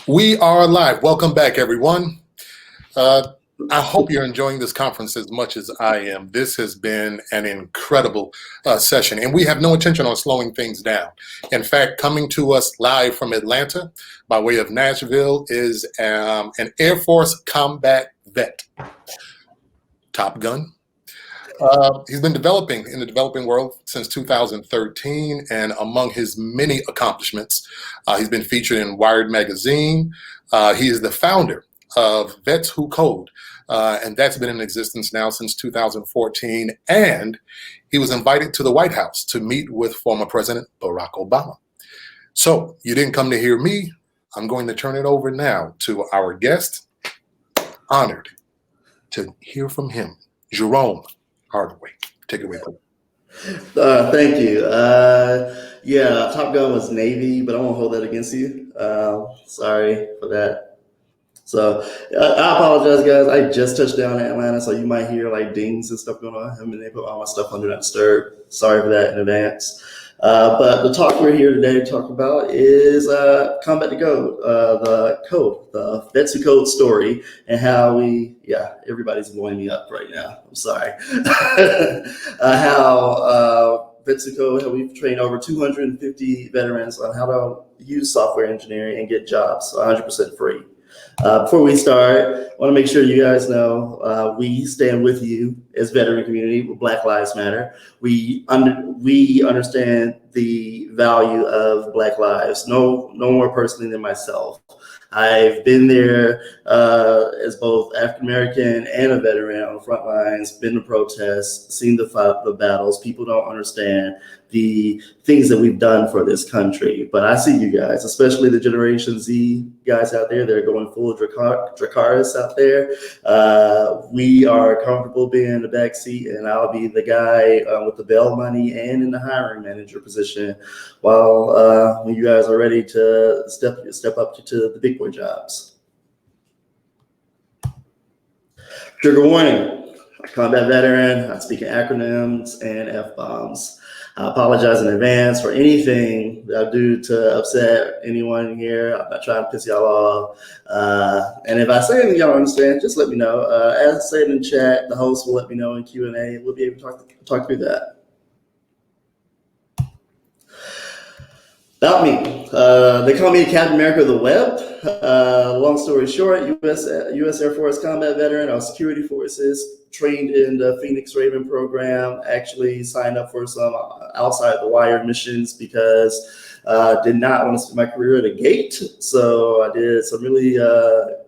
We are live. Welcome back, everyone. I hope you're enjoying this conference as much as I am. This has been an incredible session, and we have no intention on slowing things down. In fact, coming to us live from Atlanta by way of Nashville is an Air Force combat vet, Top Gun. He's been developing in the developing world since 2013, and among his many accomplishments, he's been featured in Wired magazine. He is the founder of Vets Who Code, and that's been in existence now since 2014. And he was invited to the White House to meet with former President Barack Obama. So you didn't come to hear me. I'm going to turn it over now to our guest. Honored to hear from him, Jerome Hardaway. Take it away, please. Thank you. Yeah, Top Gun was Navy, but I won't hold that against you. Sorry for that. So I apologize, guys. I just touched down in Atlanta, so you might hear like dings and stuff going on. I mean, they put all my stuff on Do Not Disturb. Sorry for that in advance. But the talk we're here today to talk about is Combat to Code, the Vets Who Code story, and how everybody's blowing me up right now. I'm sorry. How Vets Who Code, how we've trained over 250 veterans on how to use software engineering and get jobs 100% free. Before we start, I want to make sure you guys know we stand with you as veteran community with Black Lives Matter. We understand the value of Black lives, no more personally than myself. I've been there as both African American and a veteran on the front lines, been to protests, seen the battles. People don't understand the things that we've done for this country. But I see you guys, especially the Generation Z guys out there. They're going full Dracarys out there. We are comfortable being in the back seat, and I'll be the guy with the bail money and in the hiring manager position while when you guys are ready to step up to the big boy jobs. Trigger warning, combat veteran, I speak in acronyms and F-bombs. I apologize in advance for anything that I do to upset anyone here. I'm not trying to piss y'all off. And if I say anything y'all don't understand, just let me know. As I said in the chat, the host will let me know in Q&A. We'll be able to talk through that. About me, they call me Captain America of the Web. Long story short, U.S. Air Force combat veteran. I was security forces, trained in the Phoenix Raven program, actually signed up for some outside the wire missions because I did not want to spend my career at a gate. So I did some really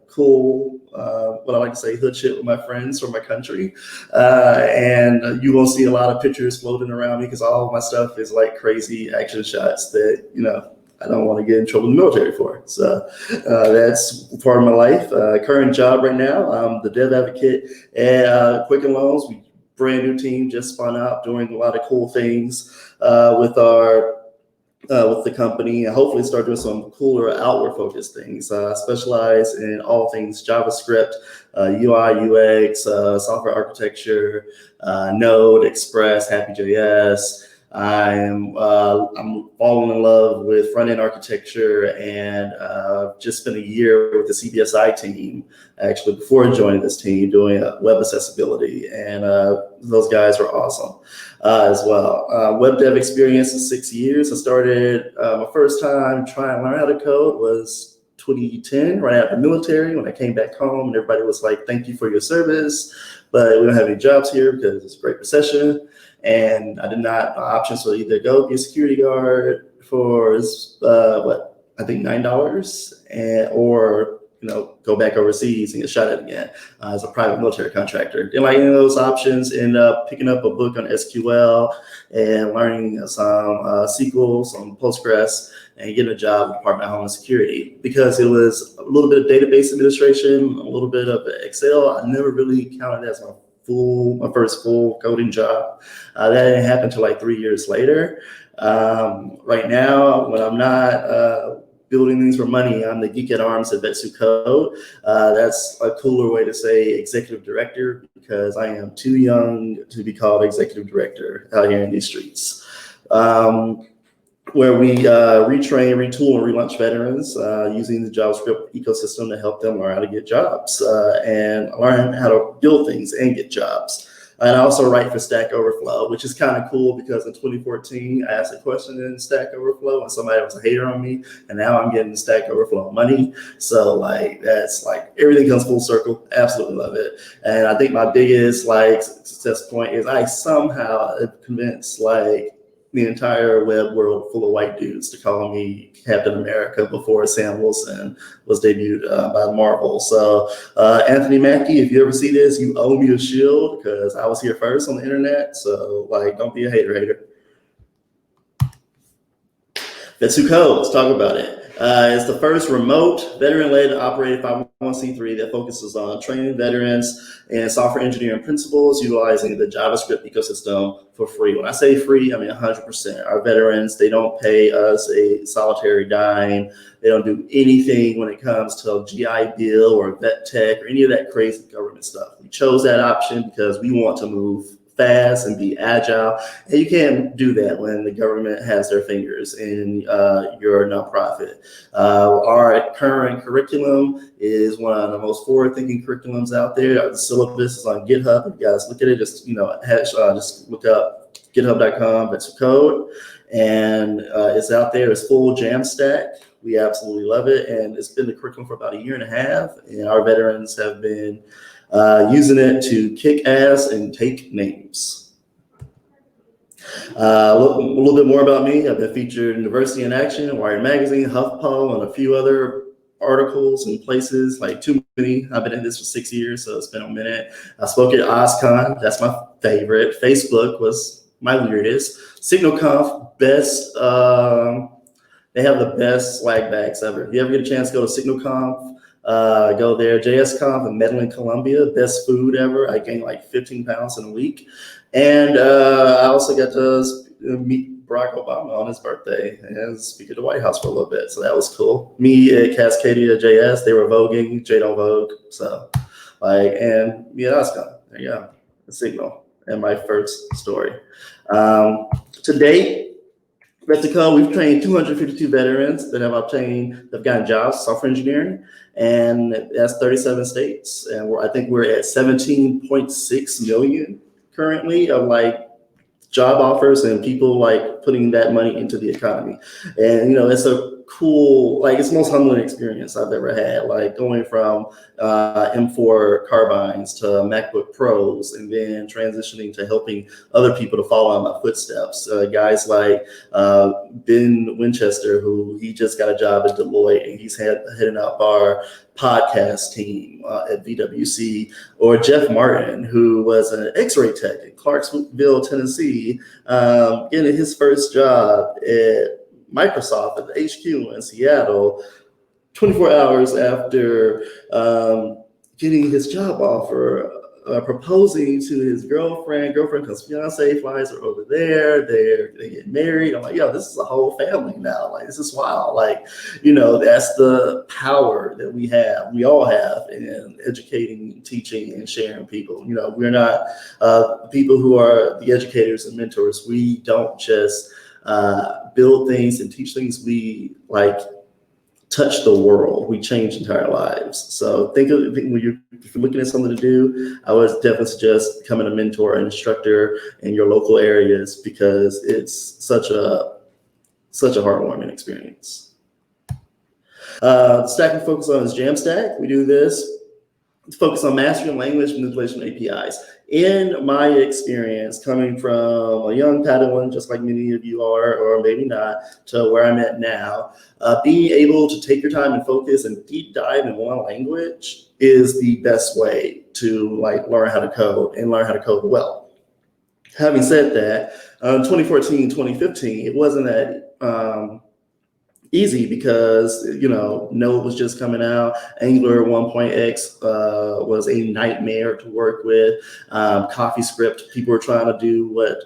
cool, what I like to say, hood shit with my friends from my country. And you won't see a lot of pictures floating around me because all of my stuff is like crazy action shots that, I don't want to get in trouble in the military for. So that's part of my life. Current job right now, I'm the dev advocate at Quicken Loans. We brand new team just spun out, doing a lot of cool things with the company, and hopefully start doing some cooler outward focused things. Specialize in all things JavaScript, UI, UX, software architecture, Node, Express, Happy.js. I'm falling in love with front-end architecture, and just spent a year with the CBSI team, actually, before joining this team, doing web accessibility, and those guys were awesome as well. Web dev experience is 6 years. I started my first time trying to learn how to code was 2010, right after the military, when I came back home, and everybody was like, thank you for your service, but we don't have any jobs here because it's a great recession. And I did not have options to either go be a security guard for I think $9, or go back overseas and get shot at again as a private military contractor. Didn't like any of those options. Ended up picking up a book on SQL and learning some SQL, some Postgres, and getting a job with the Department of Homeland Security because it was a little bit of database administration, a little bit of Excel. I never really counted as my first full coding job. That didn't happen until like 3 years later. Right now, when I'm not building things for money, I'm the geek at arms at Vets Who Code. That's a cooler way to say executive director because I am too young to be called executive director out here in these streets. where we retrain, retool, and relaunch veterans using the JavaScript ecosystem to help them learn how to get jobs and learn how to build things and get jobs. And I also write for Stack Overflow, which is kind of cool because in 2014, I asked a question in Stack Overflow and somebody was a hater on me. And now I'm getting Stack Overflow money. So like, that's like everything comes full circle. Absolutely love it. And I think my biggest like success point is I somehow convinced like the entire web world full of white dudes to call me Captain America before Sam Wilson was debuted by Marvel. So Anthony Mackie, if you ever see this, you owe me a shield because I was here first on the internet. So like, don't be a hater. Vetsu Code, let's talk about it. It's the first remote veteran-led operated 501c3 that focuses on training veterans and software engineering principles utilizing the JavaScript ecosystem for free. When I say free, I mean 100%. Our veterans, they don't pay us a solitary dime. They don't do anything when it comes to GI Bill or vet tech or any of that crazy government stuff. We chose that option because we want to move fast and be agile. And you can't do that when the government has their fingers in your nonprofit. Our current curriculum is one of the most forward-thinking curriculums out there. The syllabus is on GitHub. If you guys look at it, just just look up github.com, that's the code, and it's out there. It's full Jamstack. We absolutely love it, and it's been the curriculum for about 1.5 years, and our veterans have been using it to kick ass and take names. A little bit more about me. I've been featured in Diversity in Action, Wired Magazine, HuffPo, and a few other articles and places, like too many. I've been in this for 6 years, so it's been a minute. I spoke at OSCON. That's my favorite. Facebook was my weirdest. SignalConf, best. They have the best swag bags ever. If you ever get a chance to go to SignalConf, go there. JSConf in Medellin, Colombia, best food ever. I gained like 15 pounds in a week. And I also got to meet Barack Obama on his birthday and speak at the White House for a little bit. So that was cool. Me at Cascadia JS, they were voguing, J Don't Vogue. So like, and me at OSCON, there you go, the Signal and my first story. To date, Mexico, we've trained 252 veterans that have gotten jobs, software engineering, and that's 37 states. And I think we're at 17.6 million currently of like job offers and people like putting that money into the economy. And, it's a cool, like it's the most humbling experience I've ever had, like going from M4 carbines to MacBook Pros and then transitioning to helping other people to follow in my footsteps. Guys like Ben Winchester, who he just got a job at Deloitte and he's heading up our podcast team at VWC, or Jeff Martin, who was an X-ray tech in Clarksville, Tennessee, getting his first job at Microsoft at the HQ in Seattle, 24 hours after getting his job offer, proposing to his girlfriend, because fiance flies are over there, they get married. I'm like, yo, this is a whole family now. Like, this is wild. Like, that's the power that we all have in educating, teaching, and sharing people. We're not people who are the educators and mentors. We don't just build things and teach things. We touch the world. We change entire lives. So think when you're looking at something to do, I would definitely suggest becoming a mentor and instructor in your local areas because it's such a heartwarming experience. The stack we focus on is Jamstack. We do this to focus on mastering language manipulation APIs. In my experience, coming from a young Padawan, just like many of you are, or maybe not, to where I'm at now, being able to take your time and focus and deep dive in one language is the best way to learn how to code and learn how to code well. Having said that, 2014, 2015, it wasn't that easy because Node was just coming out. Angular 1.x was a nightmare to work with. CoffeeScript, people were trying to do what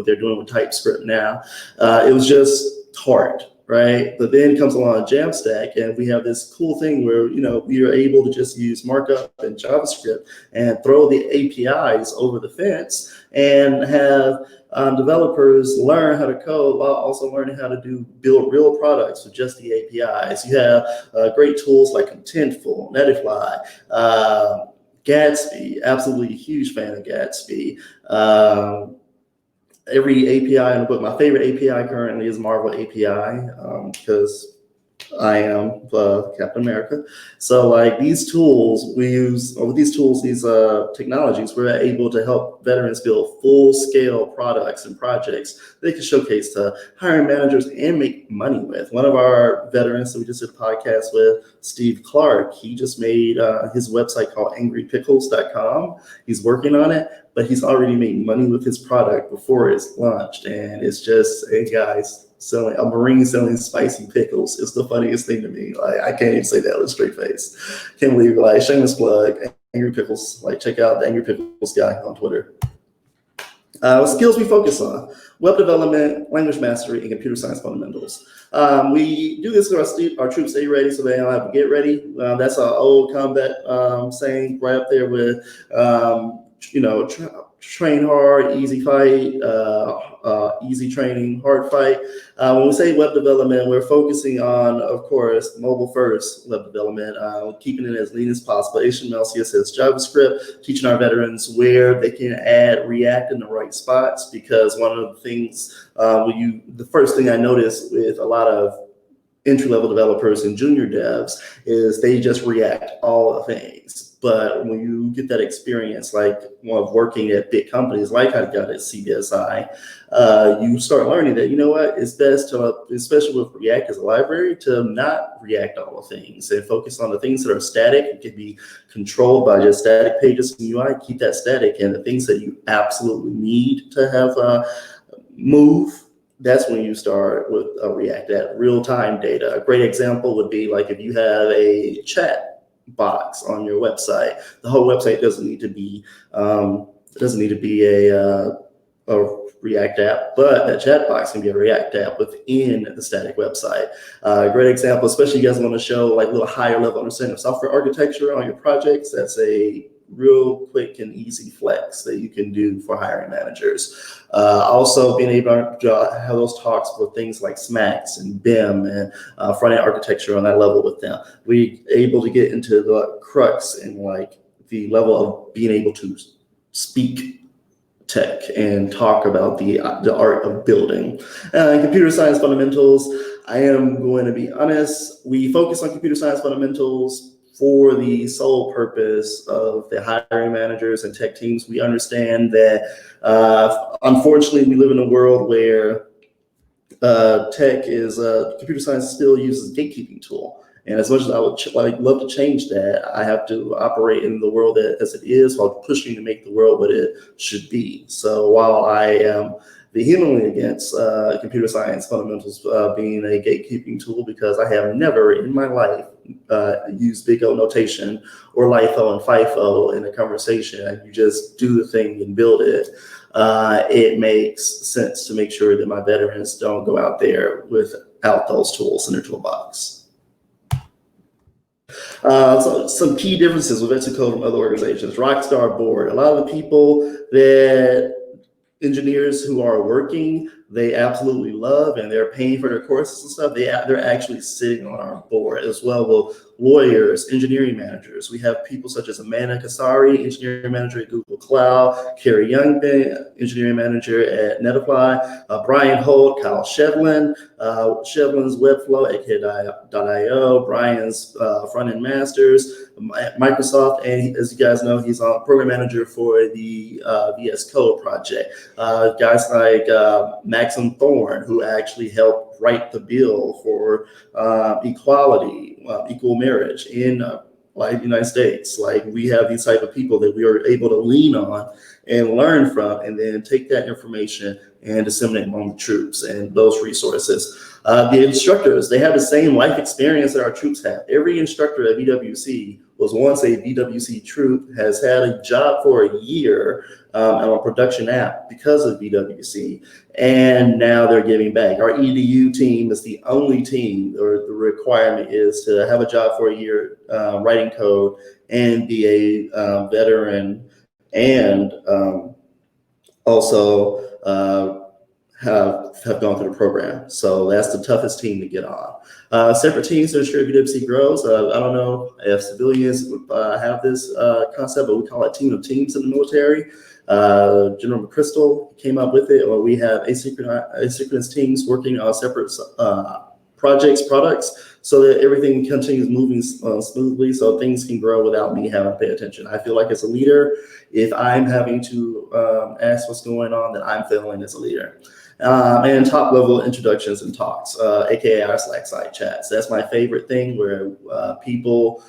they're doing with TypeScript now. It was just hard, right? But then comes along Jamstack, and we have this cool thing where we are able to just use markup and JavaScript and throw the APIs over the fence and have developers learn how to code while also learning how to build real products with just the APIs. You have great tools like Contentful, Netify, Gatsby, absolutely huge fan of Gatsby. Every API in the book, my favorite API currently is Marvel API because I am Captain America. So like these tools we use, or with these tools, these technologies, we're able to help veterans build full scale products and projects they can showcase to hiring managers and make money with. One of our veterans that we just did a podcast with, Steve Clark, he just made his website called angrypickles.com. He's working on it, but he's already made money with his product before it's launched. And it's just, hey guys, selling a Marine selling spicy pickles is the funniest thing to me. Like I can't even say that with a straight face. Can't believe, like, shameless plug, Angry Pickles. Like check out the Angry Pickles guy on Twitter. Skills we focus on: web development, language mastery, and computer science fundamentals. We do this so our troops stay ready, so they don't have to get ready. That's our old combat saying, right up there with train hard, easy fight, easy training, hard fight. When we say web development, we're focusing on, of course, mobile first web development, keeping it as lean as possible, HTML, CSS, JavaScript, teaching our veterans where they can add React in the right spots, because one of the things, the first thing I noticed with a lot of entry-level developers and junior devs is they just react all the things. But when you get that experience, like of working at big companies like I got at CBSI, you start learning that, you know what, it's best to, especially with React as a library, to not react all the things and focus on the things that are static. It can be controlled by just static pages in UI, keep that static, and the things that you absolutely need to have move. That's when you start with React at real-time data. A great example would be like if you have a chat box on your website. The whole website doesn't need to be a React app, but that chat box can be a React app within the static website. A great example, especially you guys want to show like a little higher level understanding of software architecture on your projects. That's a real quick and easy flex that you can do for hiring managers. Also being able to have those talks with things like SMACs and BIM and front-end architecture on that level with them. We're able to get into the crux and like the level of being able to speak tech and talk about the art of building. Computer science fundamentals, I am going to be honest, we focus on computer science fundamentals for the sole purpose of the hiring managers and tech teams. We understand that unfortunately we live in a world where computer science still uses a gatekeeping tool. And as much as I would love to change that, I have to operate in the world as it is while pushing to make the world what it should be. So while I am vehemently against computer science fundamentals being a gatekeeping tool, because I have never in my life used big O notation or LIFO and FIFO in a conversation. You just do the thing and build it. It makes sense to make sure that my veterans don't go out there without those tools in their toolbox. So some key differences with Vets Who Code from other organizations. Rockstar Board. A lot of the people that engineers who are working, they absolutely love and they're paying for their courses and stuff. They're actually sitting on our board, as well with lawyers, engineering managers. We have people such as Amanda Kasari, engineering manager at Google Cloud, Carrie Youngman, engineering manager at Netify, Brian Holt, Kyle Shevlin, Shevlin's Webflow at Kid.io, Brian's front-end masters, Microsoft, and as you guys know, he's a program manager for the VS Code project. Guys like Maxim Thorne, who actually helped write the bill for equality, equal marriage in the United States. Like, we have these type of people that we are able to lean on and learn from, and then take that information and disseminate among the troops and those resources. The instructors, they have the same life experience that our troops have. Every instructor at VWC was once a VWC troop, has had a job for a year on a production app because of VWC, and now they're giving back. Our EDU team is the only team, or the requirement is to have a job for a year writing code and be a veteran and also have gone through the program. So that's the toughest team to get on. Separate teams to ensure VWC grows. I don't know if civilians have this concept, but we call it team of teams in the military. General McChrystal came up with it, or we have asynchronous teams working on separate products, so that everything continues moving smoothly, so things can grow without me having to pay attention. I feel like as a leader, if I'm having to ask what's going on, then I'm failing as a leader. And top level introductions and talks, aka our Slack side chats. That's my favorite thing, where people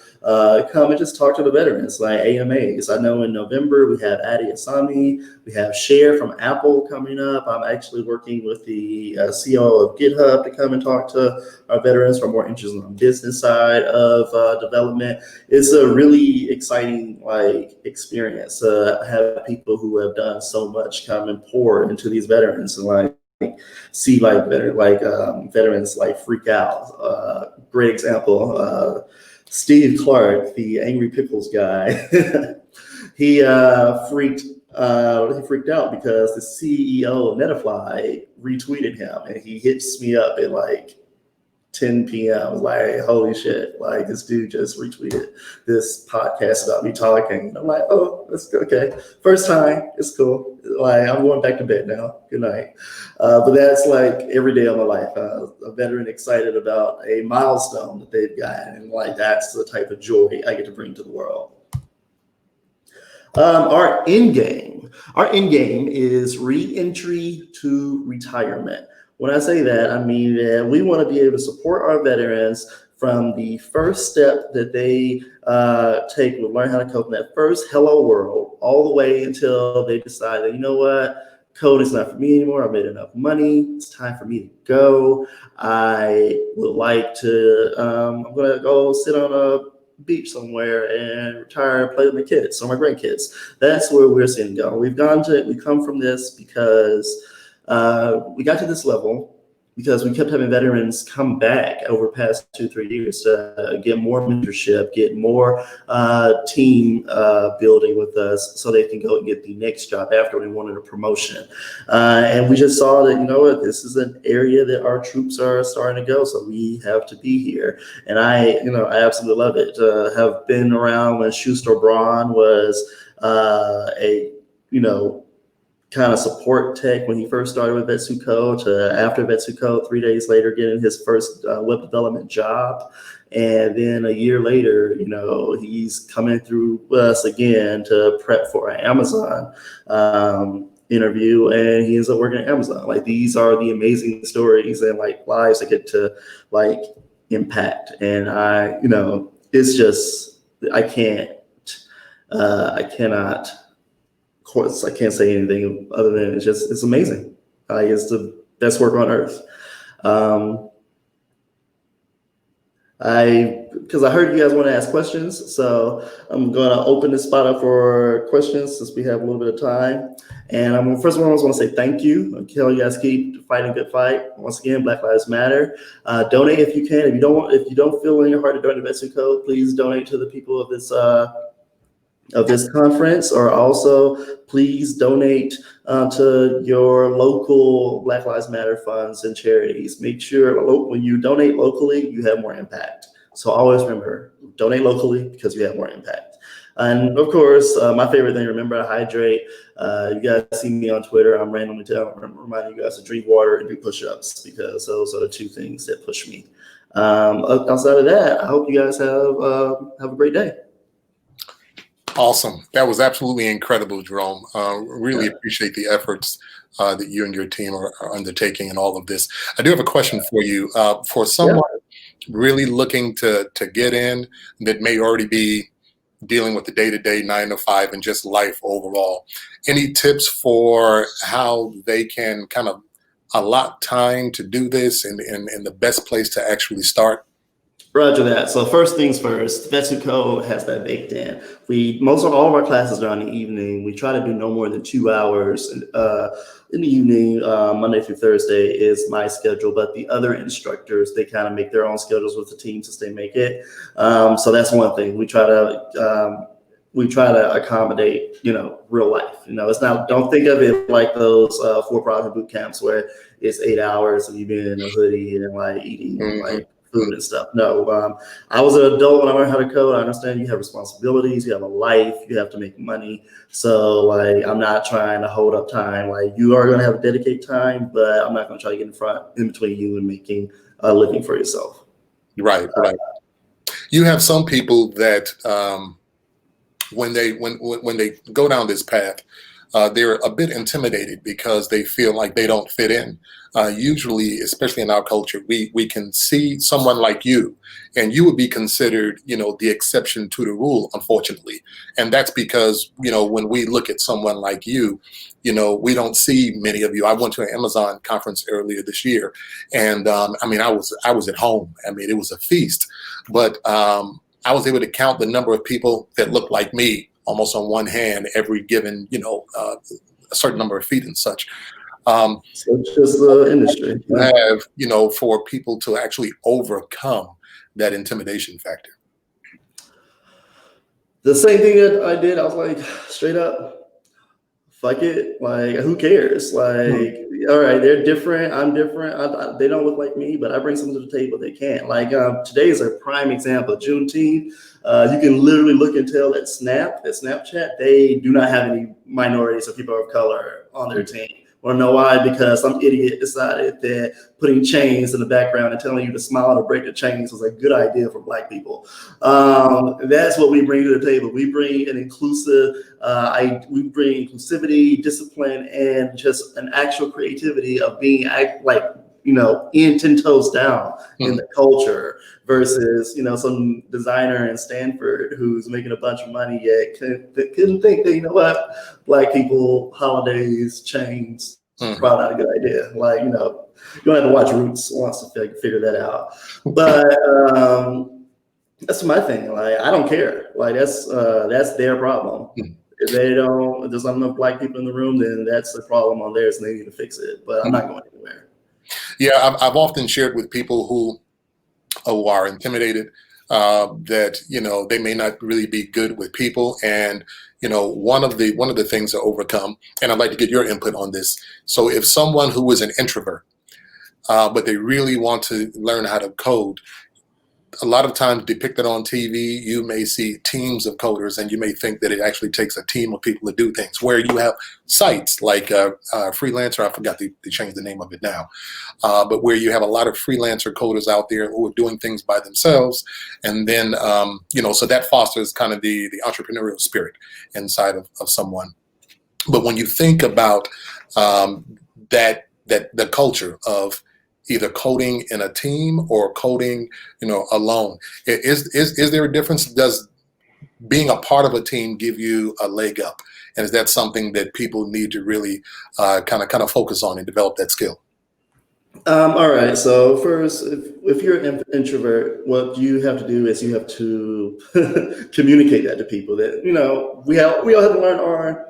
come and just talk to the veterans, like AMAs. I know in November we have Adi Asami, we have Cher from Apple coming up. I'm actually working with the CEO of GitHub to come and talk to our veterans who are more interested on the business side of development. It's a really exciting experience to have people who have done so much come and pour into these veterans and see veterans freak out. Great example. Steve Clark, the Angry Pickles guy, he freaked out because the CEO of Netafly retweeted him, and he hits me up at 10 p.m. I was like, holy shit, this dude just retweeted this podcast about me talking. And I'm like, oh, that's okay. First time, it's cool. I'm going back to bed now. Good night. But that's every day of my life. A veteran excited about a milestone that they've gotten. And that's the type of joy I get to bring to the world. Our end game is re-entry to retirement. When I say that, I mean that we want to be able to support our veterans from the first step that they take with learn how to code in that first hello world, all the way until they decide that, you know what, code is not for me anymore. I've made enough money. It's time for me to go. I would like to, I'm going to go sit on a beach somewhere and retire and play with my kids or my grandkids. That's where we're seeing go. We come from this because we got to this level because we kept having veterans come back over the past 2-3 years to get more mentorship, get more team building with us, so they can go and get the next job after we wanted a promotion. And we just saw that, you know what, this is an area that our troops are starting to go, so we have to be here. And I absolutely love it. Have been around when Schuster Braun was kind of support tech when he first started with Vetsuko, to after Vetsuko, 3 days later getting his first web development job. And then a year later, he's coming through us again to prep for an Amazon interview, and he ends up working at Amazon. These are the amazing stories and lives I get to impact. And it's just, I cannot. Of course, I can't say anything other than it's amazing. It's the best work on earth. Because I heard you guys want to ask questions, so I'm going to open this spot up for questions since we have a little bit of time. And first of all, I just want to say thank you. Until you guys keep fighting a good fight. Once again, Black Lives Matter. Donate if you can. If you don't feel in your heart to donate to Vetsuko, please donate to the people of this conference, or also please donate to your local Black Lives Matter funds and charities. Make sure when you donate locally, you have more impact. So always remember, donate locally because you have more impact. And of course, my favorite thing, remember to hydrate. You guys see me on Twitter. I'm randomly reminding you guys to drink water and do push-ups, because those are the two things that push me. Outside of that, I hope you guys have a great day. Awesome. That was absolutely incredible, Jerome. Really appreciate the efforts that you and your team are undertaking in all of this. I do have a question for you. For someone really looking to get in that may already be dealing with the day-to-day 9 to 5 and just life overall, any tips for how they can kind of allot time to do this and the best place to actually start? Roger that. So first things first, Vetsuko has that baked in. Most of all of our classes are in the evening. We try to do no more than 2 hours in the evening. Monday through Thursday is my schedule, but the other instructors, they kind of make their own schedules with the teams as they make it. So that's one thing. We try to we try to accommodate, real life. It's not, don't think of it like those for-profit boot camps where it's 8 hours and you've been in a hoodie and like eating like food and stuff. No, I was an adult when I learned how to code. I understand you have responsibilities, you have a life, you have to make money. So like, I'm not trying to hold up time. Like, you are going to have to dedicate time, but I'm not going to try to get in between you and making a living for yourself. Right. You have some people that when they go down this path, they're a bit intimidated because they feel like they don't fit in. Usually, especially in our culture, we can see someone like you, and you would be considered, the exception to the rule, unfortunately. And that's because, when we look at someone like you, we don't see many of you. I went to an Amazon conference earlier this year, and I was at home. It was a feast, but I was able to count the number of people that looked like me almost on one hand, every given, a certain number of feet and such. So it's just the industry. You have, for people to actually overcome that intimidation factor. The same thing that I did, I was like, straight up, fuck it. Like, who cares? Like, all right, they're different. I'm different. They don't look like me, but I bring something to the table they can't. Like, today is a prime example. Juneteenth, you can literally look and tell that Snapchat, they do not have any minorities or people of color on their team. Want to know why? Because some idiot decided that putting chains in the background and telling you to smile to break the chains was a good idea for Black people. That's what we bring to the table. We bring an inclusive, we bring inclusivity, discipline, and just an actual creativity of being in 10 toes down in the culture versus, some designer in Stanford who's making a bunch of money yet couldn't think that, Black people, holidays, chains, probably not a good idea. Like, you don't have to watch Roots once to figure that out. But that's my thing. Like, I don't care. Like, that's their problem. If there's not enough Black people in the room, then that's the problem on theirs and they need to fix it. But I'm not going anywhere. Yeah, I've often shared with people who are intimidated that they may not really be good with people, and one of the things to overcome. And I'd like to get your input on this. So, if someone who is an introvert, but they really want to learn how to code, a lot of times depicted on TV, you may see teams of coders, and you may think that it actually takes a team of people to do things. Where you have sites like Freelancer, I forgot they changed the name of it now, but where you have a lot of freelancer coders out there who are doing things by themselves, and then so that fosters kind of the entrepreneurial spirit inside of someone. But when you think about that the culture of either coding in a team or coding, alone, is there a difference? Does being a part of a team give you a leg up? And is that something that people need to really kind of focus on and develop that skill? All right. So first, if you're an introvert, what you have to do is you have to communicate that to people that, we all have to learn our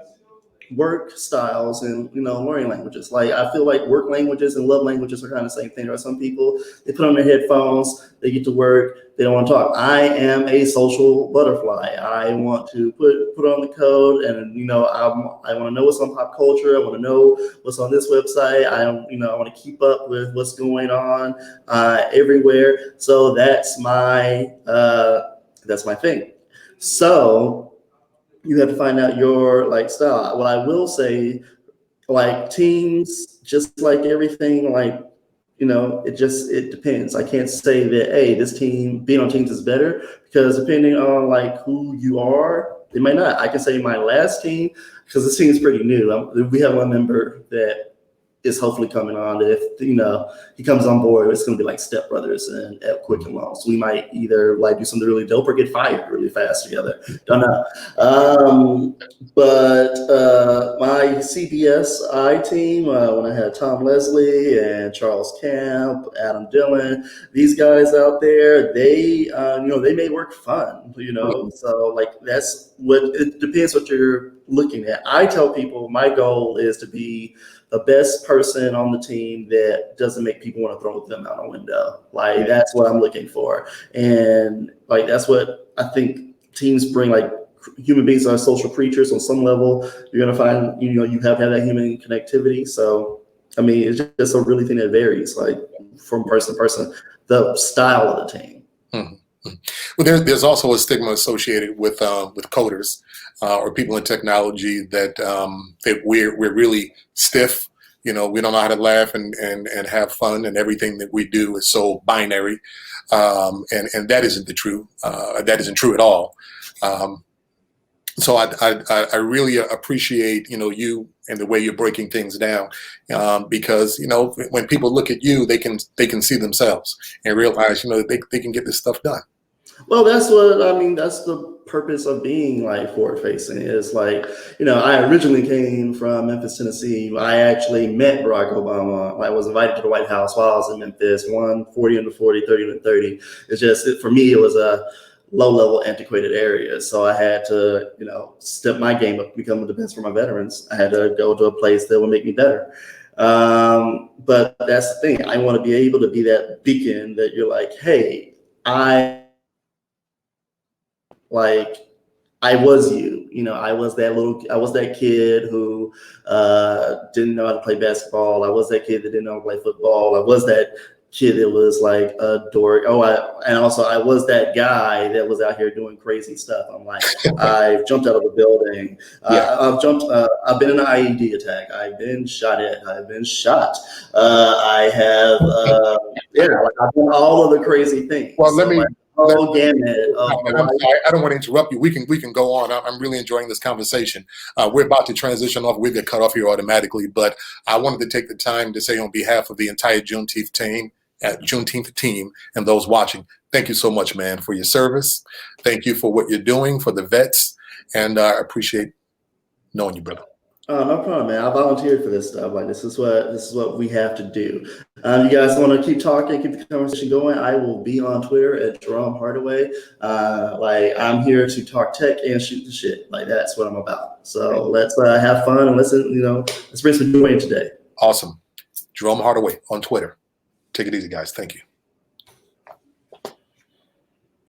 work styles and learning languages. Like, I feel like work languages and love languages are kind of the same thing. There are some people, they put on their headphones, they get to work, they don't want to talk. I am a social butterfly. I want to put on the code, and I want to know what's on pop culture. I want to know what's on this website. I want to keep up with what's going on everywhere. So that's my thing. So you have to find out your style. What I will say, teams, just like everything, it depends. I can't say that, hey, this team, being on teams is better, because depending on who you are, it might not. I can say my last team, because this team is pretty new. We have one member that is hopefully coming on. That if he comes on board, it's going to be like Step Brothers and at Quick and Long. So we might either do something really dope or get fired really fast together. Don't know. But my CBSI team, when I had Tom Leslie and Charles Camp, Adam Dillon, these guys out there, they made work fun. So that's what it depends what you're looking at. I tell people my goal is to be the best person on the team that doesn't make people want to throw them out a window. That's what I'm looking for. And that's what I think teams bring, human beings are social creatures. On some level, you're gonna find you have to have that human connectivity. So I mean, it's just a really thing that varies, like from person to person, the style of the team. Mm-hmm. Well, there's also a stigma associated with coders or people in technology that we're really stiff. We don't know how to laugh and have fun, and everything that we do is so binary, and that isn't true. That isn't true at all. So I really appreciate you and the way you're breaking things down, because when people look at you, they can see themselves and realize they can get this stuff done. Well, that's what I mean. That's the purpose of being like forward facing. Is like, I originally came from Memphis, Tennessee. I actually met Barack Obama. I was invited to the White House while I was in Memphis. Won 40 under 40, 30 under 30. It's just for me, it was a low level, antiquated area. So I had to, step my game up, become the best for my veterans. I had to go to a place that would make me better. But that's the thing. I want to be able to be that beacon that you're like, hey, I was you. I was that kid who didn't know how to play basketball. I was that kid that didn't know how to play football. I was that kid that was like a dork. And also I was that guy that was out here doing crazy stuff. I'm like, I've jumped out of a building. I've been in an IED attack. I've been shot at. I've been shot. I have, I've done all of the crazy things. Well, let me. Gamut. I'm sorry, I don't want to interrupt you. We can go on. I'm really enjoying this conversation. We're about to transition off. We get cut off here automatically, but I wanted to take the time to say on behalf of the entire Juneteenth team and those watching, thank you so much, man, for your service. Thank you for what you're doing for the vets, and I appreciate knowing you, brother. No problem, man. I volunteered for this stuff. Like this is what we have to do. You guys want to keep talking, keep the conversation going? I will be on Twitter at Jerome Hardaway. I'm here to talk tech and shoot the shit. Like that's what I'm about. So let's have fun and let's bring some joy in today. Awesome, Jerome Hardaway on Twitter. Take it easy, guys. Thank you.